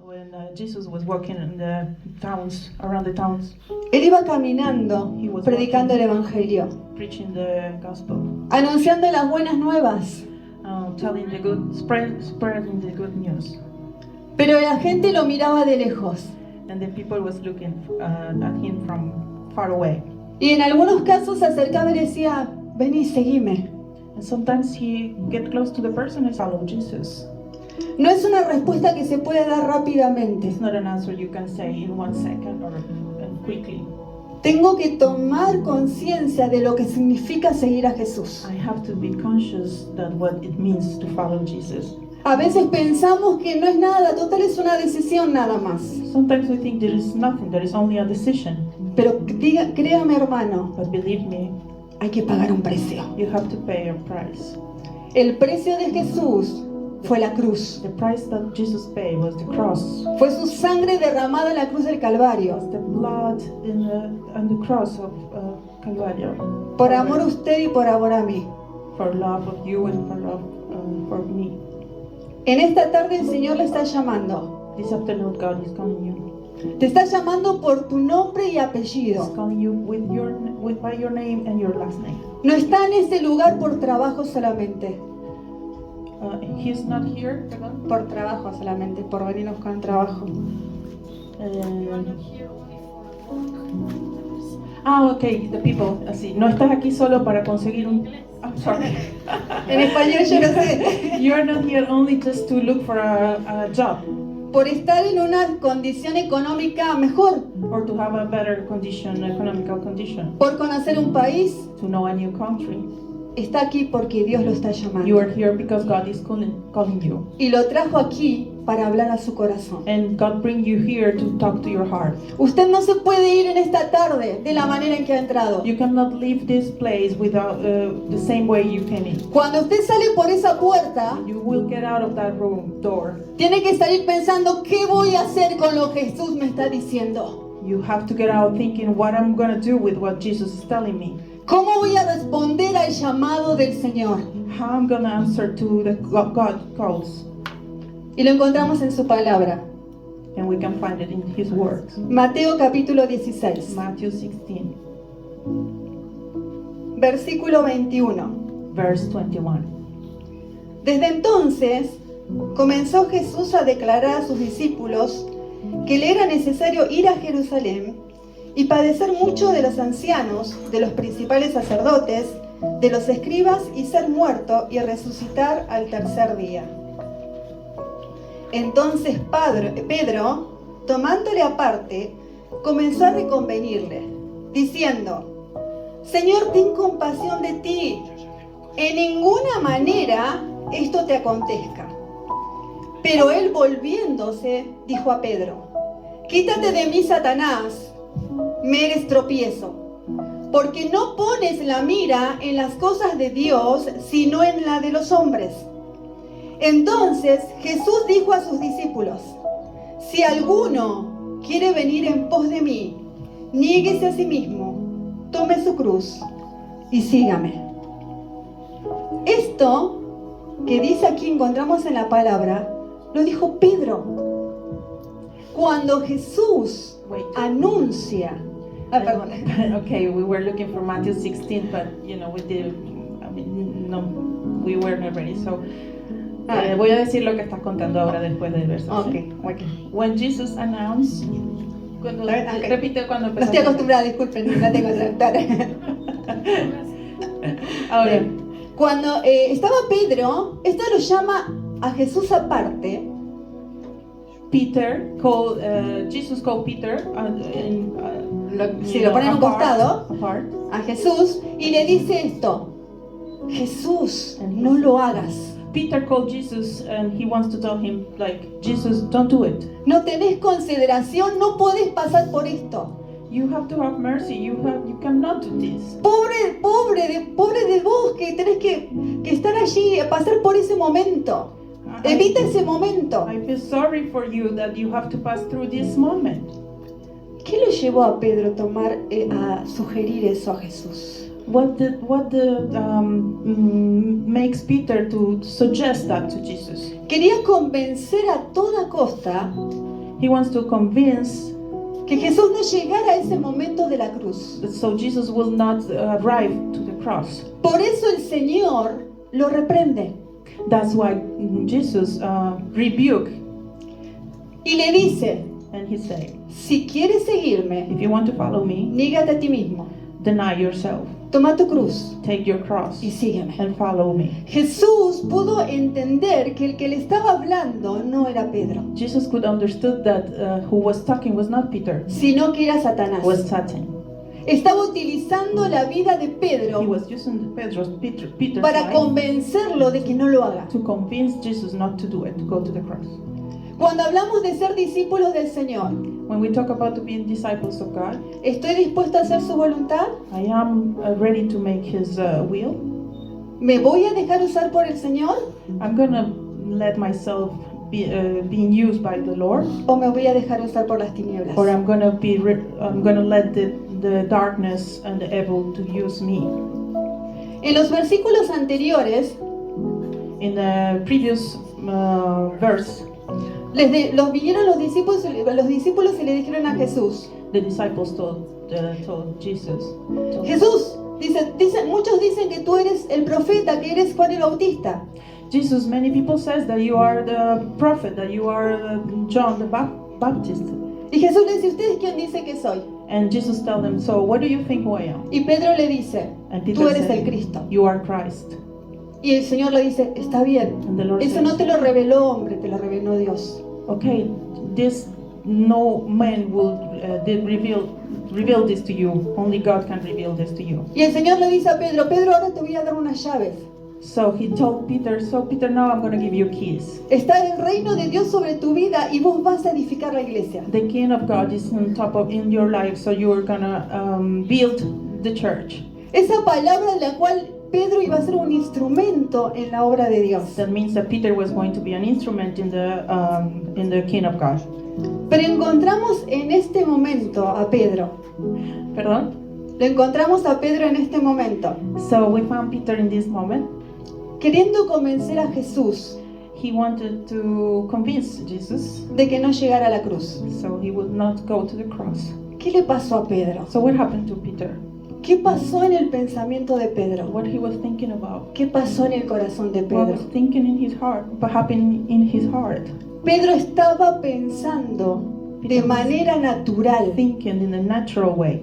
when Jesus was walking in the towns, around the towns, Él iba caminando, He was predicando el walking. Evangelio, preaching the gospel, anunciando las buenas nuevas. telling the good, spreading the good news. Pero la gente lo miraba de lejos. And the people was looking at him from far away. Y en algunos casos se acercaba y le decía, vení, seguime. And sometimes he get close to the person and follow Jesus. No es una respuesta que se puede dar rápidamente. It's not an answer you can say in 1 second or quickly. Tengo que tomar conciencia de lo que significa seguir a Jesús. I have to be conscious that what it means to follow Jesus. A veces pensamos que no es nada, total es una decisión nada más. Sometimes we think there is nothing, there is only a decision. Pero créame hermano, But believe me, hay que pagar un precio. you have to pay a price. El precio de Jesús fue la cruz. The price that Jesus paid was the cross. Fue su sangre derramada en la cruz del Calvario. The blood on the cross of Calvario. Por amor a usted y por amor a mí. For love of you and for love for me. En esta tarde el Señor le está llamando. This afternoon God is calling you. Te está llamando por tu nombre y He's apellido. calling you by your name and your last name. No está en ese lugar por trabajo solamente. He's not here. Perdón. Por trabajo solamente, por venir a buscar un trabajo. Okay, the people. Así, no estás aquí solo para conseguir un. I'm sorry. En español yo no sé. You're not here only just to look for a job Por estar en una condición económica mejor. or to have a better condition, economical condition, Por conocer un país. to know a new country. Está aquí porque Dios lo está llamando. You are here because God is calling you, Y lo trajo aquí para hablar a su corazón. and God bring you here to talk to your heart. Usted no se puede ir en esta tarde de la manera en que ha entrado. You cannot leave this place without the same way you came in. Cuando usted sale por esa puerta, You will get out of that door. tiene que salir pensando, ¿qué voy a hacer con lo que Jesús me está diciendo? You have to get out thinking what I'm going to do with what Jesus is telling me. ¿Cómo voy a responder al llamado del Señor? How I'm going to answer to the God calls. Y lo encontramos en su palabra. And we can find it in His words. Mateo capítulo 16, Matthew 16, versículo 21. verse 21. Desde entonces comenzó Jesús a declarar a sus discípulos que le era necesario ir a Jerusalén y padecer mucho de los ancianos, de los principales sacerdotes, de los escribas y ser muerto y resucitar al tercer día. Entonces Pedro, tomándole aparte, comenzó a reconvenirle, diciendo: Señor, ten compasión de ti, en ninguna manera esto te acontezca. Pero él, volviéndose, dijo a Pedro: Quítate de mí, Satanás, me eres tropiezo, porque no pones la mira en las cosas de Dios, sino en la de los hombres. Entonces Jesús dijo a sus discípulos: Si alguno quiere venir en pos de mí, niéguese a sí mismo, tome su cruz y sígame. Esto que dice aquí, encontramos en la palabra, lo dijo Pedro. Cuando Jesús anuncia... perdón. Okay, we were looking for Matthew 16, but we were not ready. So, voy a decir lo que estás contando ahora después del verso. Okay. When Jesus announced, repite cuando No empezó. estoy acostumbrada, disculpen, no tengo traductor. Ahora, Cuando estaba Pedro, esto lo llama a Jesús aparte. Jesus called Peter, Si lo ponen a un costado, apart, a Jesús, y le dice esto: Jesús, no lo hagas. Peter called Jesus and he wants to tell him, like, Jesus, don't do it. No tenés consideración, no podés pasar por esto. You have to have mercy. You cannot do this. Pobre de vos que tenés que estar allí, pasar por ese momento. Evita ese momento. I feel sorry for you that you have to pass through this moment. ¿Qué lo llevó a Pedro a sugerir eso a Jesús? What makes Peter to suggest that to Jesus? Quería convencer a toda costa He wants to convince que Jesús no llegara a ese momento de la cruz. so Jesus will not arrive to the cross. Por eso el Señor lo reprende That's why Jesus rebuked y le dice, and he said, si quieres seguirme, if you want to follow me, nígate a ti mismo, deny yourself, toma tu cruz take your cross y sígueme. and follow me. Jesús pudo entender que el que le estaba hablando no era Pedro, Jesus could understood that who was talking was not Peter, sino que era Satanás. was Satan. Estaba utilizando la vida de He Pedro was using Peter's para life convencerlo de que no lo haga. to convince Jesus not to do it, to go to the cross. Cuando hablamos de ser discípulos del Señor, When we talk about being disciples of God, ¿estoy dispuesto a hacer su voluntad? I am ready to make His will. ¿Me voy a dejar usar por el Señor I'm gonna let myself be being used by the Lord, o me voy a dejar usar por las tinieblas? or I'm gonna let the darkness and the evil to use me. En los versículos anteriores, In the previous verse, los vinieron los discípulos y le dijeron a Jesús, the disciples told Jesus, Jesús, muchos dicen que tú eres el profeta, que eres Juan el Bautista. Jesus, many people says that you are the prophet, that you are John the Baptist. Y Jesús le dice, ¿ustedes quién dice que soy? And Jesus tell them, so what do you think who I am? Y Pedro le dice, And tú Peter eres said, el Cristo. you are Christ. Y el Señor le dice, está bien, And the Lord eso says, no te lo reveló hombre, te lo reveló Dios. okay, this no man will did reveal this to you. Only God can reveal this to you. Y el Señor le dice a Pedro, Pedro, ahora te voy a dar unas llaves. So he told Peter, so Peter, now I'm going to give you keys. Está el reino de Dios sobre tu vida y vos vas a edificar la iglesia. The king of God is on top of in your life, so you are going to build the church. Esa palabra en la cual Pedro iba a ser un instrumento en la obra de Dios. That means that Peter was going to be an instrument in the king of God. Pero encontramos en este momento a Pedro. Perdón? Lo encontramos a Pedro en este momento, So we found Peter in this moment. queriendo convencer a Jesús He wanted to convince Jesus de que no llegara a la cruz. so he would not go to the cross. ¿Qué le pasó a Pedro? So what happened to Peter? ¿Qué pasó en el pensamiento de Pedro? What he was thinking about? ¿Qué pasó en el corazón de What Pedro? was thinking in his heart? What happened in his heart? Pedro estaba pensando de manera natural. Thinking in a natural way.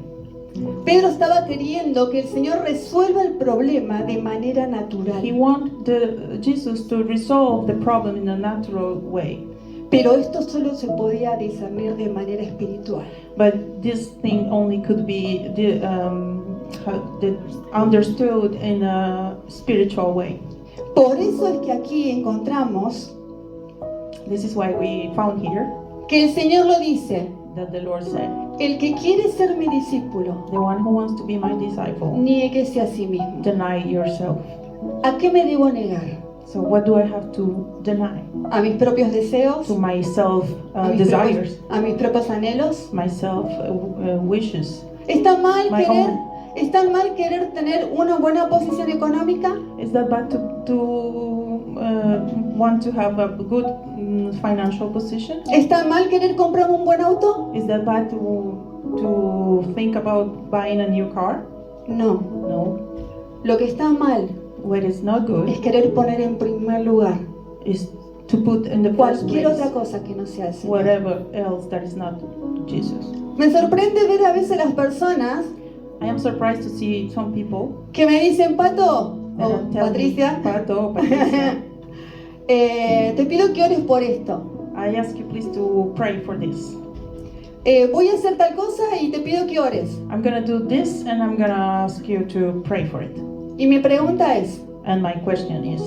Pedro estaba queriendo que el Señor resuelva el problema de manera natural. He wanted Jesus to resolve the problem in a natural way. Pero esto solo se podía discernir de manera espiritual. But this thing only could be understood in a spiritual way. Por eso es que aquí encontramos This is why we found here que el Señor lo dice, that the Lord said, el que quiere ser mi discípulo, the one who wants to be my disciple, niéguese a sí mismo. deny yourself. ¿A qué me debo negar? So what do I have to deny? ¿A mis propios deseos? To my self ¿A mis desires, a mis propios anhelos? my self wishes. ¿Está mal My querer, own. está mal querer tener una buena posición económica? Is that bad to want to have a good financial position? ¿Está mal querer comprarme un buen auto? Is that bad to think about buying a new car? No. No. Lo que está mal What is not good es querer poner en primer lugar is to put in the first cualquier place otra cosa que no sea el Señor. whatever else that is not Jesus. Me sorprende ver a veces las personas I am surprised to see some people que me dicen, Pato, and o tell me, Patricia, Pato, Patricia, te pido que ores por esto. I ask you please to pray for this. Voy a hacer tal cosa y te pido que ores. I'm gonna do this and I'm gonna ask you to pray for it. Y mi pregunta es, And my question is,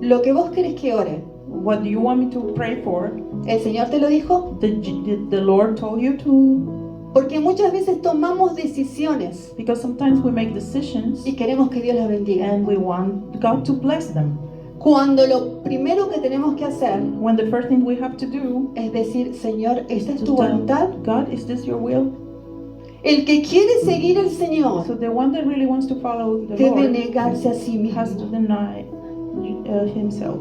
lo que vos querés que ore, what do you want me to pray for? ¿el Señor te lo dijo? Did the Lord told you to? Porque muchas veces tomamos decisiones Because sometimes we make decisions y queremos que Dios las bendiga. and we want God to bless them. Cuando lo primero que tenemos que hacer When the first thing we have to do es decir, Señor, ¿esta es to tu tell voluntad? God, is this your will? El que quiere seguir al Señor So the one that really wants to follow the debe Lord negarse a sí has mismo. to deny himself.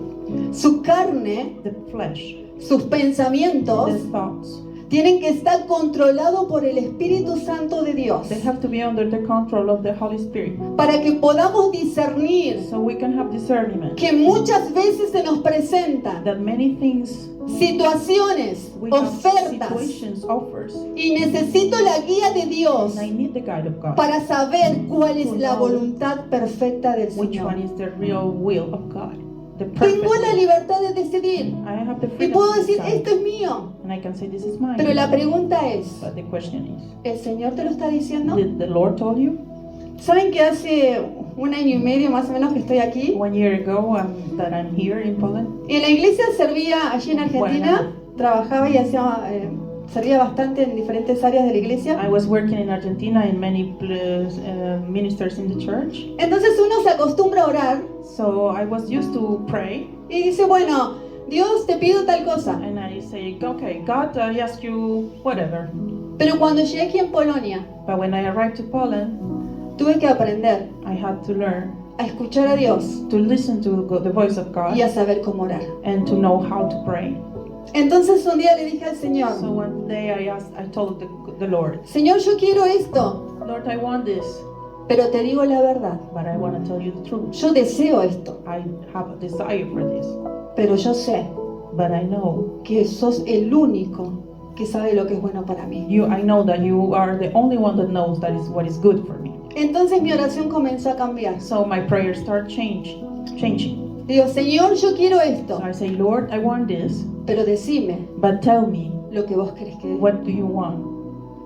Su carne, the flesh, sus pensamientos, the thoughts, tienen que estar controlados por el Espíritu Santo de Dios they have to be under the control of the Holy Spirit, para que podamos discernir so we can have discernment. que muchas veces se nos presentan That many things situaciones, we have ofertas, situations, offers, y necesito la guía de Dios and I need the guide of God. para saber cuál es la voluntad perfecta del Which Señor. one is the real will of God? The Tengo perfect la will. libertad de decidir I have the y freedom puedo to decir, decide, esto es mío. and I can say this is mine. Pero la pregunta es, But the question is, ¿el Señor te lo está diciendo? did the Lord told you? ¿Saben que hace 1 año y medio más o menos que estoy aquí? 1 year ago that I'm here in Poland. En la iglesia servía allí en Argentina, trabajaba y servía bastante en diferentes áreas de la iglesia. I was working in Argentina in many ministers in the church. Entonces uno se acostumbra a orar So I was used to pray, y dice, bueno, Dios te pido tal cosa. and I say, okay, God, I ask you whatever. Pero cuando llegué aquí en Polonia, But when I arrived to Poland, tuve que aprender I had to learn a escuchar a Dios to listen to the voice of God y a saber cómo orar. and to know how to pray. Entonces un día le dije al So Señor, one day I told the Lord, Señor, yo quiero esto, Lord, I want this, pero te digo la verdad, but I want to tell you the truth. yo deseo esto, I have a desire for this, pero yo sé but I know que sos el único que sabe lo que es bueno para mí. I know that you are the only one that knows that is what is good for me. Entonces mi oración comenzó a cambiar. So my prayers start changing. Digo, Señor, yo quiero esto, So I say, Lord, I want this, pero decime but tell me, lo que vos querés que what do you want?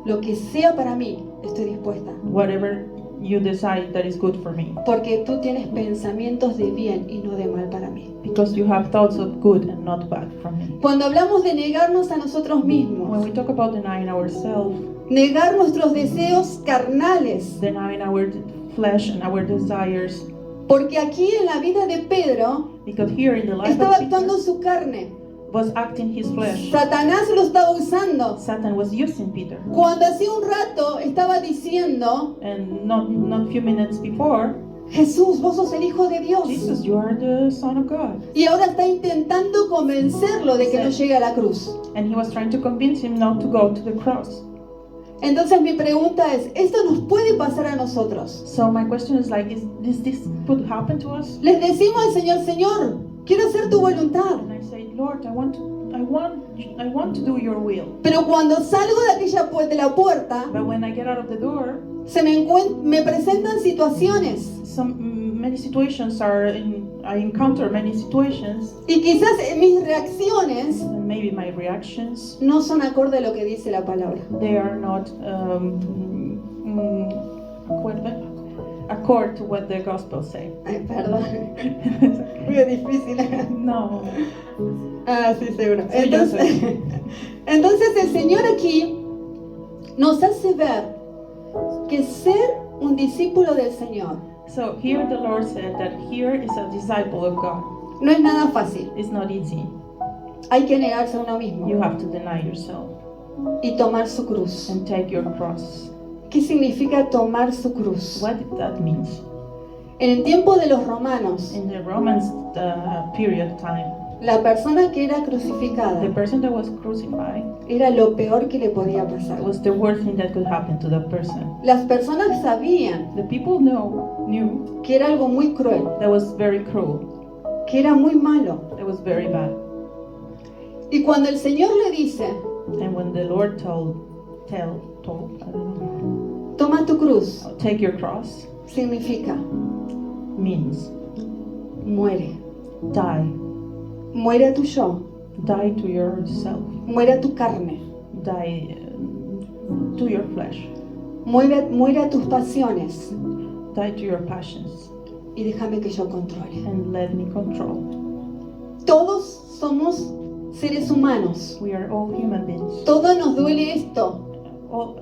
lo que sea para mí, estoy dispuesta. Whatever you decide that is good for me. Porque tú tienes pensamientos de bien y no de mal para mí. Because you have thoughts of good and not bad from me. Cuando hablamos de negarnos a nosotros When mismos, we talk about denying ourselves, negar nuestros deseos carnales, denying our flesh and our desires, porque aquí en la vida de Pedro because here in the life estaba of actuando Peter su carne. was acting his flesh. Satanás lo estaba usando. Satan was using Peter. Cuando hace un rato estaba diciendo, And not few minutes before, Jesús, vos sos el Hijo de Dios. Jesus, you are the Son of God. Y ahora está intentando convencerlo de que no llegue a la cruz. And he was trying to convince him not to go to the cross. Entonces mi pregunta es, ¿esto nos puede pasar a nosotros? So my question is like, this could happen to us? Les decimos al Señor, Señor, quiero hacer tu voluntad. And I say, Lord, I want to do your will. Pero cuando salgo de aquella de la puerta, But when I get out of the door, me presentan situaciones. many situations I encounter many situations, Y quizás mis reacciones and maybe my reactions, no son acorde a lo que dice la palabra. they are not accord to what the gospel say. Ay, perdón. Muy difícil. No. Ah, sí, seguro. Sí, yo sé. Entonces el Señor aquí nos hace ver que ser un discípulo del Señor So here the Lord said that here is a disciple of God. no es nada fácil. It's not easy. Hay que negarse a uno mismo You have to deny yourself y tomar su cruz. and take your cross. ¿Qué significa tomar su cruz? What that means? En el tiempo de los romanos, In the Romans period time, la persona que era the crucificada person that was crucified era lo peor que le podía pasar. was the worst thing that could happen to that person. Las personas sabían The people knew que era algo muy cruel, that was very cruel, que era muy malo. that was very bad. Y cuando el Señor le dice, And when the Lord told, I don't know, toma tu cruz, take your cross, significa means muere. die. Muere a tu yo, Die to yourself. muere a tu carne, Die to your flesh. muere a tus pasiones Die to your passions. y déjame que yo controle. And let me control. Todos somos seres humanos. We are all human beings. Todo nos duele esto. All,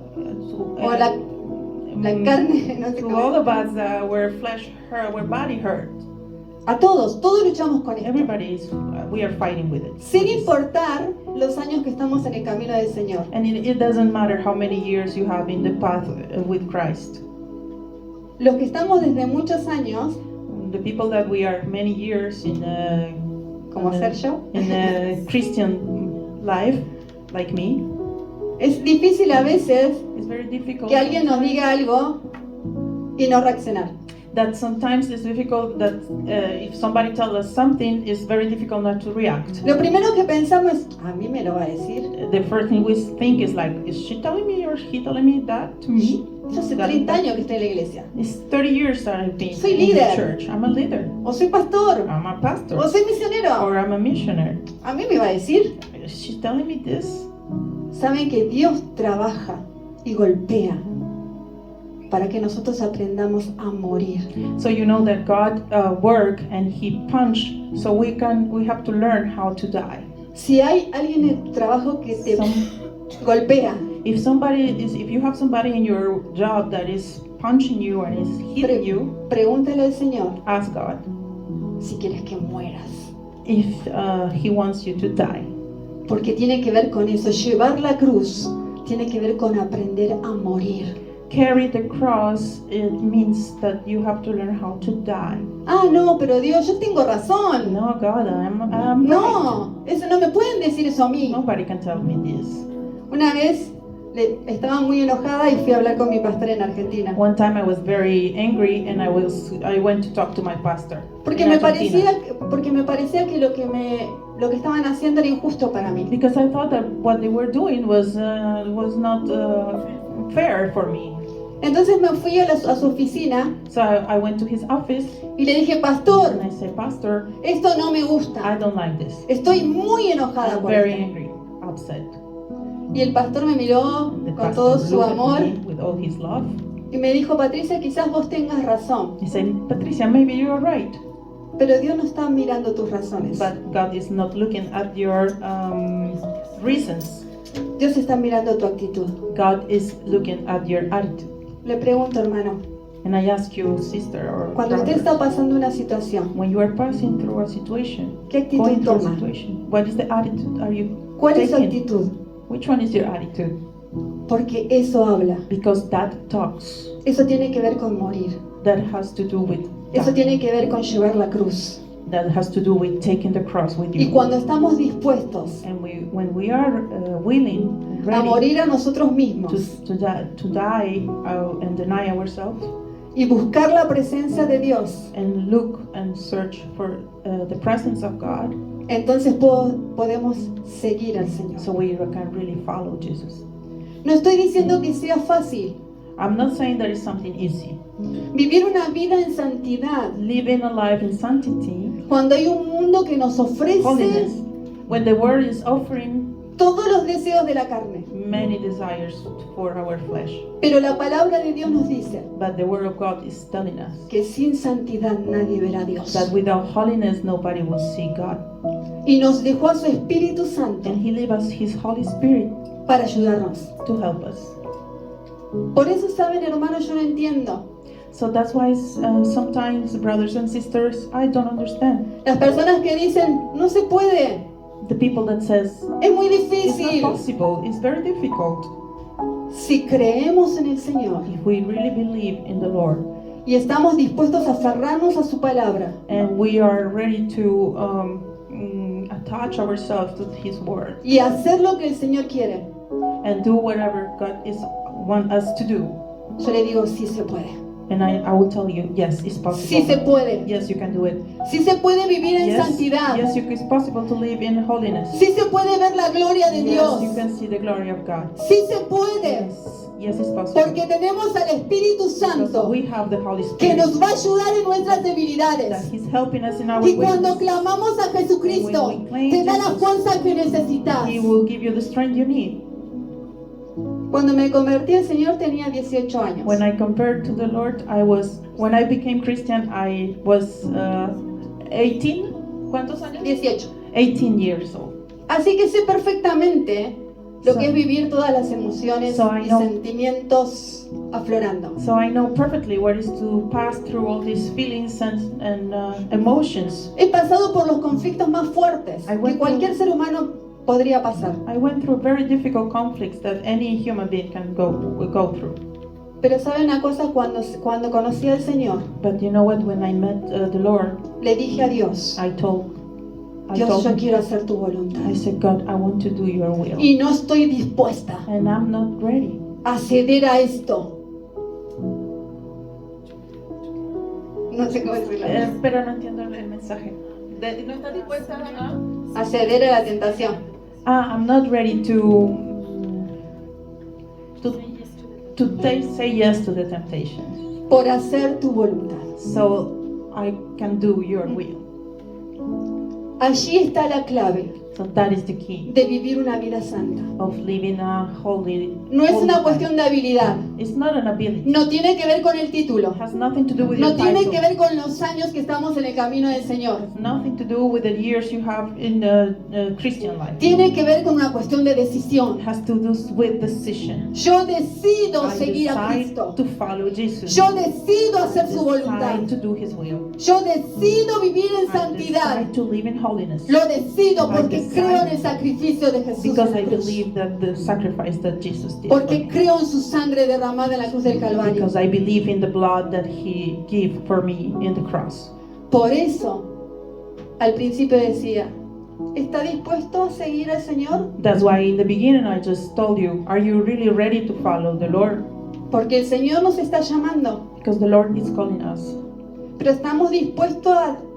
O la carne, no sé to cómo. all of us, our flesh hurt, our body hurt. A todos luchamos con esto. Everybody is, we are fighting with it. Sin importar los años que estamos en el camino del Señor. And it doesn't matter how many years you have in the path with Christ. Los que estamos desde muchos años, The people that we are many years in como in ser yo. a Christian life, like me, Es difícil a veces it's very difficult. que alguien nos diga algo y no reaccionar. That sometimes it's difficult that if somebody tells us something, it's very difficult not to react. Lo primero que pensamos es, a mí me lo va a decir. The first thing we think is like, is she telling me or he telling me that to me? Yo hace 30 años que estoy en la iglesia. It's 30 years that I've been Soy in the líder. church. I'm a leader. O soy pastor. I'm a pastor. O soy misionero. Or I'm a missionary. A mí me va a decir. Is she telling me this? Saben que Dios trabaja y golpea para que nosotros aprendamos a morir. So you know that God work and He punch, so we have to learn how to die. Si hay alguien en el trabajo que te golpea, If you have somebody in your job that is punching you and is hitting you, pregúntale al Señor ask God si quieres que mueras. if He wants you to die. Porque tiene que ver con eso. Llevar la cruz tiene que ver con aprender a morir. Carry the cross, it means that you have to learn how to die. Ah, no, pero Dios, yo tengo razón. No, God, I'm right. No, eso no me pueden decir eso a mí. Nobody can tell me this. Una vez estaba muy enojada y fui a hablar con mi pastor en Argentina. One time I was very angry and I went to talk to my pastor. Porque in me Argentina. parecía que lo que estaban haciendo era injusto para mí. Because I thought that what they were doing was not fair for me. Entonces me fui a su oficina So I went to his office y le dije, pastor, and I said, Pastor, esto no me I gusta. don't like this. Estoy muy enojada I'm por very esto. angry, upset. Y el pastor me miró The con pastor todo su looked amor at me with all his love. y me dijo, Patricia, quizás vos tengas razón, He said, Patricia, maybe you're right, pero Dios no está mirando tus razones. but God is not looking at your reasons. Dios está mirando tu actitud. God is looking at your attitude. Le pregunto, hermano, And I ask you, sister or cuando usted brother, está pasando una situación, when you are passing through a situation, ¿qué actitud going through a toma? situation, what is the attitude are you ¿Cuál es su taking? actitud? Which one is your attitude? Porque eso habla. Because that talks. Eso tiene que ver con morir. That has to do with Eso dying. tiene que ver con llevar la cruz. That has to do with taking the cross with Y you. cuando estamos dispuestos And when we are willing, a ready morir a nosotros mismos to die and deny ourselves y buscar la presencia de Dios, and look and search for the presence of God, entonces podemos seguir al Señor. so we can really follow Jesus. No estoy diciendo que sea fácil. I'm not saying that it's something easy. Vivir una vida en santidad Living a life in sanctity, cuando hay un mundo que nos ofrece holiness, when the world is offering todos los deseos de la carne. many desires for our flesh, Pero la palabra de Dios nos dice but the Word of God is telling us que sin santidad nadie verá a Dios. that without holiness nobody will see God. Y nos dejó a su Espíritu Santo And He gave us His Holy Spirit para ayudarnos. to help us. Por eso, saben, hermanos, yo no entiendo. So that's why sometimes, brothers and sisters, I don't understand. Las personas que dicen, no se puede, The people that says, es muy it's not difícil. possible, it's very difficult. Si creemos en el Señor If we really believe in the Lord y estamos dispuestos a aferrarnos a su palabra, and we are ready to attach ourselves to His Word y hacer lo que el Señor quiere, and do whatever God want us to do, yo le digo, sí se puede. and I will tell you, yes, it's Sí se possible. puede. Yes, you can do it. Sí se puede vivir en Yes, santidad. yes, it's possible to live in holiness. Sí se puede ver la gloria de Dios. Yes, you can see the glory of God. Sí se puede. Yes, it's possible. Porque tenemos al Espíritu Because Santo we have the Holy que Spirit nos va a ayudar en nuestras that debilidades. He's helping us in our Y cuando weakness. clamamos a Jesucristo, te da la fuerza que necesitas. He will give you the strength you need. Cuando me convertí al Señor tenía 18 años. When I compared to the Lord, when I became Christian, I was 18. ¿Cuántos años? 18. 18 years old. Así que sé perfectamente lo So- que es vivir todas las emociones So I y know- sentimientos aflorando. So I know perfectly what is to pass through all these feelings and emotions. He pasado por los conflictos más fuertes I went que cualquier ser humano podría pasar. I went through very difficult conflicts that any human being can go through. Pero sabe una cosa, cuando conocí al Señor, But you know what? When I met the Lord, le dije a Dios, I told Dios, told yo him, quiero hacer tu voluntad. I said, God, I want to do your will. Y no estoy dispuesta And I'm not ready. a ceder a esto. No sé cómo decirlo. Pero no entiendo el mensaje. ¿No está dispuesta a...? A ceder a la tentación. I'm not ready to say yes to the temptations, Por hacer tu voluntad. so I can do your will. Allí está la clave So that is the key de vivir una vida santa. of living a holy. No es holy una life. cuestión de habilidad. It's not an ability. No tiene que ver con el título. It has nothing to do with No your tiene title. que ver con los años que estamos en el camino del Señor. It has nothing to do with the years you have in the Christian life. Tiene que ver con una cuestión de It decisión. has to do with decision. Yo decido I seguir a decide Cristo. to follow Jesus. Yo decido hacer su voluntad. Decide to do His will. Yo decido vivir en I santidad. decide to live in holiness. Lo decido I porque decide. creo en el sacrificio de Jesús. Because en I la cruz. believe that the sacrifice that Jesus did. for Porque me. creo en su sangre derramada en la cruz del Calvario. Because I believe in the blood that He gave for me in the cross. Por eso, al principio decía, ¿está dispuesto a seguir al Señor? That's why in the beginning I just told you, are you really ready to follow the Lord? Porque el Señor nos está llamando. Because the Lord is calling us. Pero ¿estamos dispuestos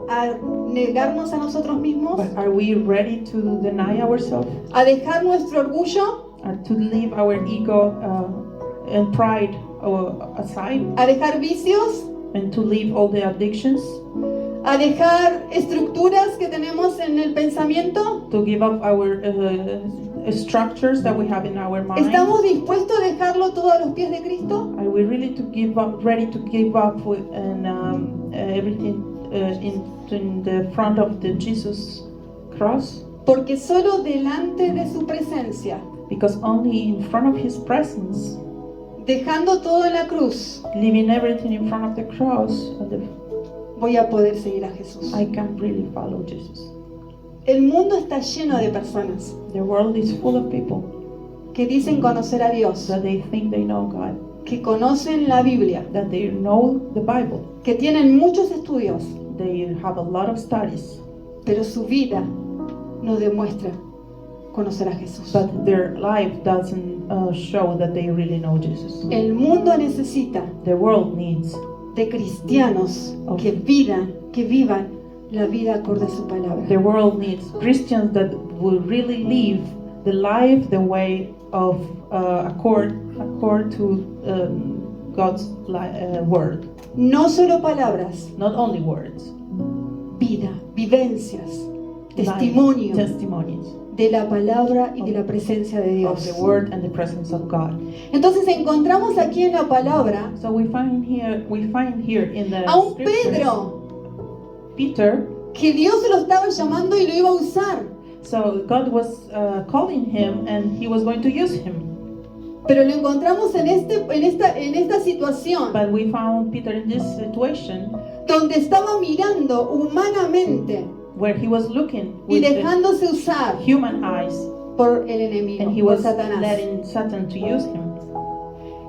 a negarnos a nosotros mismos? But are we ready to deny ourselves? ¿A dejar nuestro orgullo? To leave our ego and pride aside? ¿A dejar vicios? And to leave all the addictions? ¿A dejar estructuras que tenemos en el pensamiento? To give up our structures that we have in our mind? ¿Estamos dispuestos a dejarlo todo a los pies de Cristo? Are we really ready to give up with everything in the front of the Jesus cross? Porque solo delante de su presencia, Because only in front of His presence, dejando todo en la cruz, leaving everything in front of the cross, voy a poder seguir a Jesús. I can really follow Jesus. El mundo está lleno de personas The world is full of people que dicen conocer a Dios, that they think they know God, que conocen la Biblia, that they know the Bible, que tienen muchos estudios, they have a lot of studies, pero su vida no demuestra conocer a Jesús. but their life doesn't show that they really know Jesus. El mundo necesita The world needs de cristianos que vivan la vida acorde a su palabra. the world needs Christians that will really live the life the way of accord to God's word. No solo palabras, Not only words, vida, vivencias, life, testimonio testimonies de la palabra y de la presencia de of Dios. the word and the presence of God. Entonces encontramos aquí en la palabra So we find here in the a un scriptures, Pedro Peter. que Dios lo estaba llamando y lo iba a usar, So God was calling him, and He was going to use him. pero lo encontramos en esta situación But we found Peter in this situation donde estaba mirando humanamente where he was looking y with the dejándose usar human eyes, por el enemigo, and he por was Satanás. letting Satan to use him.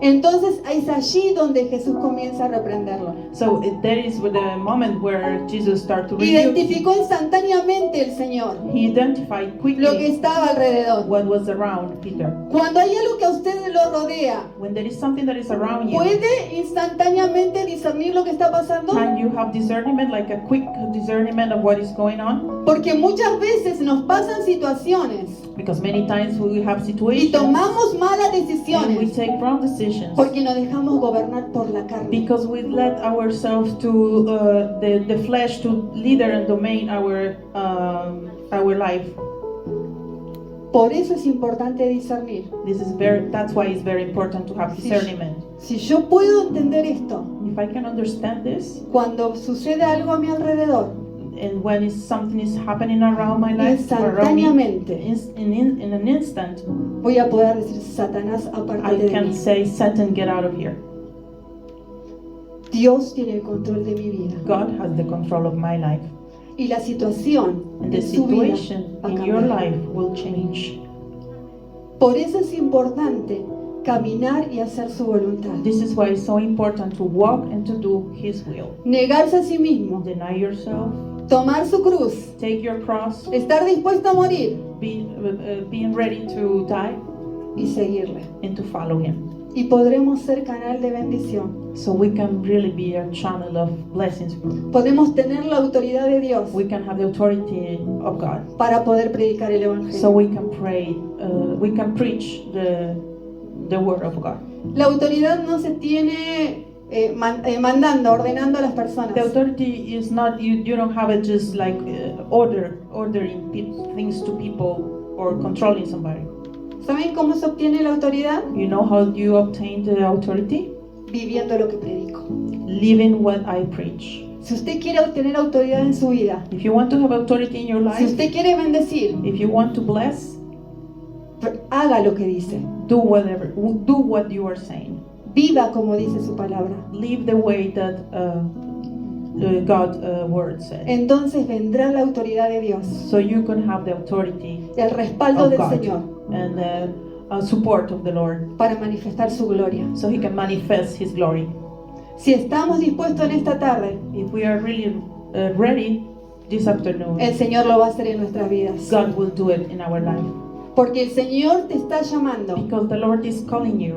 Entonces es allí donde Jesús comienza a reprenderlo. So there is the moment where Jesus started to rebuke him. Identificó instantáneamente el Señor He identified lo que quickly estaba alrededor. what was around Peter. Cuando hay algo que a usted lo rodea, When there is something that is around you, ¿puede instantáneamente discernir lo que está pasando? can you have discernment, like a quick discernment of what is going on? Porque muchas veces nos pasan situaciones Because many times we have y situations tomamos malas and we decisiones take wrong decisions porque nos dejamos gobernar por la carne. because we let ourselves to the flesh to leader and domain our life. Por eso es importante discernir. That's why it's very important to have discernment. Si yo puedo entender esto, If I can understand this, cuando sucede algo a mi alrededor, and when something is happening around my life, around me, instantáneamente in an instant, voy a poder decir, Satanás, I apártate de can mí. say, Satan, get out of here. Dios tiene el control de mi vida. God has the control of my life. Y la situación And en the su vida situation va a in your cambiar. life will change. Por eso es importante caminar y hacer su voluntad. This is why it's so important to walk and to do His will. Negarse a sí mismo, Deny yourself, tomar su cruz, take your cross, estar dispuesto a morir being ready to die, y seguirle. and to follow Him. Y podremos ser canal de bendición. So we can really be a channel of blessings. Podemos tener la autoridad de Dios We can have the authority of God. para poder predicar el Evangelio. So we can pray, we can preach the word of God. La autoridad no se tiene mandando, ordenando a las personas. The authority is not, you don't have it just like ordering things to people or controlling somebody. ¿Saben cómo se obtiene la autoridad? You know how you obtain the authority? Viviendo lo que predico. Living what I preach. Si usted quiere obtener autoridad en su vida, If you want to have authority in your si life, usted quiere bendecir, if you want to bless, haga lo que dice. do what you are saying. Viva como dice su palabra. Live the way that God's word says. Entonces vendrá la autoridad de Dios, So you can have the authority el respaldo of del God Señor and support of the Lord, para manifestar su gloria. so He can manifest His glory. Si estamos dispuestos en esta tarde, If we are really ready this afternoon, el Señor lo va a hacer en nuestras vidas. God will do it in our life. Porque el Señor te está llamando. Because the Lord is calling you.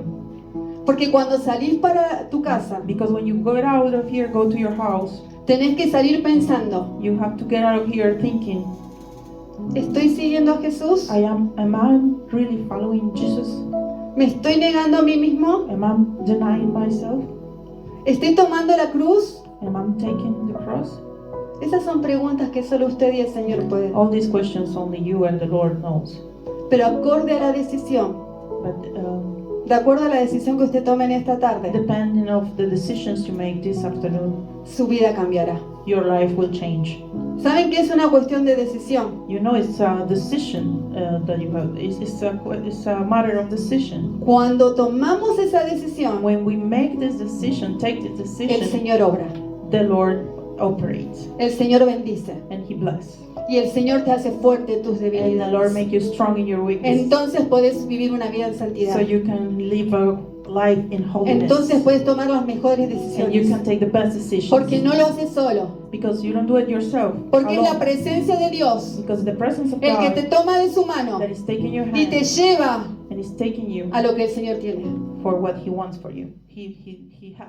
Porque cuando salís para tu casa, Because when you go out of here, go to your house, tenés que salir pensando, you have to get out of here thinking, ¿estoy siguiendo a Jesús? am I really following Jesus? ¿Me estoy negando a mí mismo? Am I denying myself? ¿Estoy tomando la cruz? Am I taking the cross? Esas son preguntas que solo usted y el Señor pueden. All these questions only you and the Lord knows. Pero acorde a la decisión, But de acuerdo a la decisión que usted tome en esta tarde, depending of the decisions you make this afternoon, su vida cambiará. your life will change. ¿Saben que es una cuestión de decisión? You know, it's a decision that you have. It's a matter of decision. Cuando tomamos esa decisión, When we make this decision, take this el decision, Señor obra, the Lord operates el Señor bendice and He blesses. y el Señor te hace fuerte en tus And the Lord debilidades. make you strong in your weakness, Entonces puedes vivir una vida en santidad. so you can live a life in holiness. Entonces puedes tomar las mejores And you decisiones. can take the best decisions. Porque no lo haces solo. Because you don't do it yourself. Porque es la alone. presencia de Dios Because the presence of el que te God toma de su mano that is taking your y te hand lleva and is taking you a lo que el Señor tiene. for what He wants for you. He had.